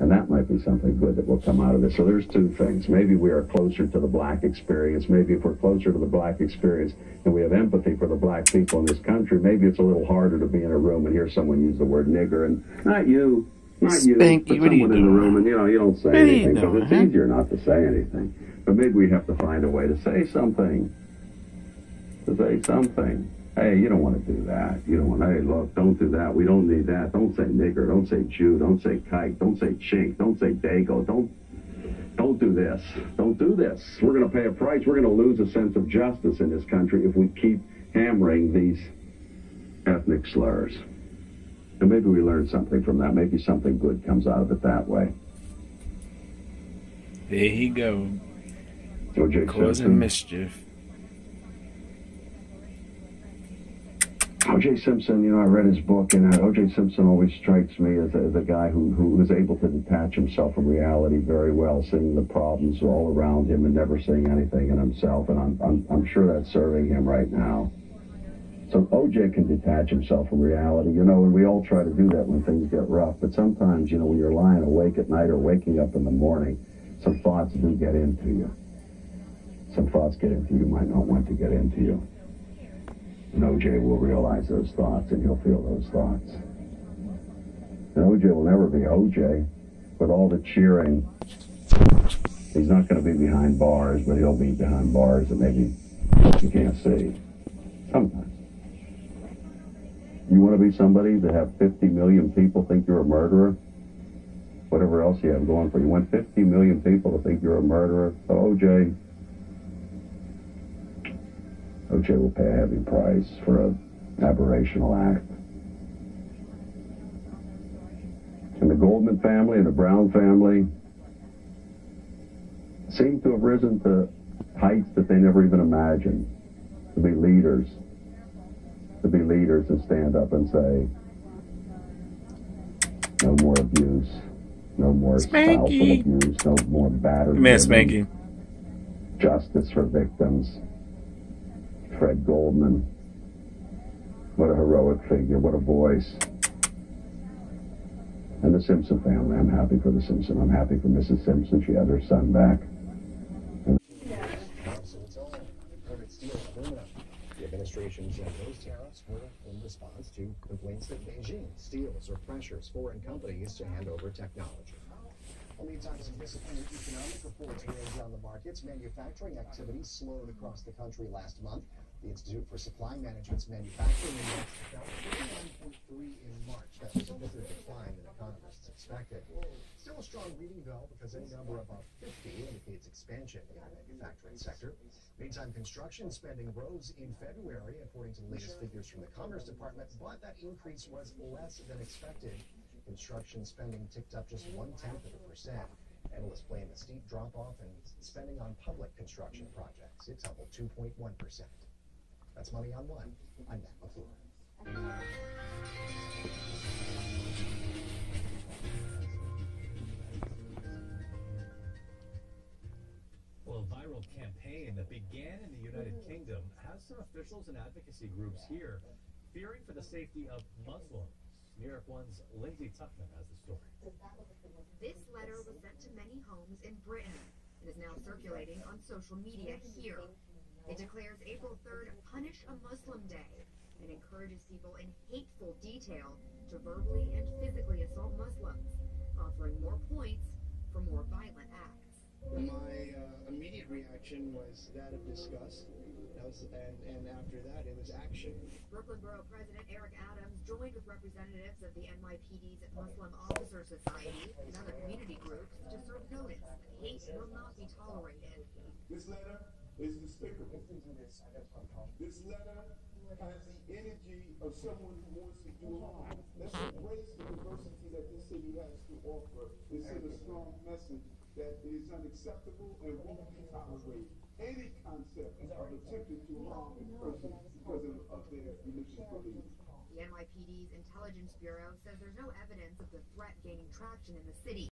And that might be something good that will come out of this. So there's two things. Maybe we are closer to the black experience. Maybe if we're closer to the black experience and we have empathy for the black people in this country, maybe it's a little harder to be in a room and hear someone use the word nigger. And not you, Spanky, but someone in the room, and you don't say anything because it's easier not to say anything. But maybe we have to find a way to say something. Hey, you don't want to do that. You don't want, hey, look, don't do that. We don't need that. Don't say nigger. Don't say Jew. Don't say kike. Don't say chink. Don't say dago. Don't do this. Don't do this. We're going to pay a price. We're going to lose a sense of justice in this country if we keep hammering these ethnic slurs. And maybe we learn something from that. Maybe something good comes out of it that way. There he go. O.J. Causing mischief. O.J. Simpson, you know, I read his book, and O.J. Simpson always strikes me as a guy who is able to detach himself from reality very well, seeing the problems all around him and never seeing anything in himself, and I'm sure that's serving him right now. So O.J. can detach himself from reality, you know, and we all try to do that when things get rough, but sometimes, you know, when you're lying awake at night or waking up in the morning, some thoughts do get into you. Some thoughts get into you might not want to get into you. And O.J. will realize those thoughts, and he'll feel those thoughts. And O.J. will never be O.J. With all the cheering, he's not going to be behind bars, but he'll be behind bars that maybe you can't see. Sometimes. You want to be somebody that have 50 million people think you're a murderer? Whatever else you have going for you. You want 50 million people to think you're a murderer? So O.J. will pay a heavy price for an aberrational act. And the Goldman family and the Brown family seem to have risen to heights that they never even imagined. To be leaders and stand up and say, no more abuse, no more spousal abuse, no more battered women, Spanky. Justice for victims. Fred Goldman, what a heroic figure, what a voice. And the Simpson family, I'm happy for the Simpson. I'm happy for Mrs. Simpson. She had her son back. The administration said those tariffs were in response to complaints that Beijing steals or pressures foreign companies to hand over technology. Well, meantime, some disappointing economic reports weighed down the markets. Manufacturing activity slowed across the country last month. The Institute for Supply Management's manufacturing index fell 49.3 in March. That was a bigger decline than economists expected. Still a strong reading, though, because any number above 50 indicates expansion in the manufacturing sector. Meantime, construction spending rose in February, according to the latest figures from the Commerce Department, but that increase was less than expected. Construction spending ticked up just 0.1%. Analysts blame a steep drop-off in spending on public construction projects. It tumbled 2.1%. That's Money on One. I'm Matt McClure. Well, a viral campaign that began in the United Kingdom has some officials and advocacy groups here fearing for the safety of Muslims. New York One's Lindsay Tuckman has the story. This letter was sent to many homes in Britain and is now circulating on social media here. It declares April 3rd Punish a Muslim Day and encourages people in hateful detail to verbally and physically assault Muslims, offering more points for more violent acts. My immediate reaction was that of disgust, and after that it was action. Brooklyn Borough President Eric Adams joined with representatives of the NYPD's Muslim Officer Society and other community groups to serve notice that hate will not be tolerated. This letter is despicable. This letter has the energy of someone who wants to do harm. Let's embrace the diversity that this city has to offer and send a strong message that it is unacceptable and won't be tolerated. Any concept of attempting to harm a person because of their religious beliefs. The NYPD's Intelligence Bureau says there's no evidence of the threat gaining traction in the city.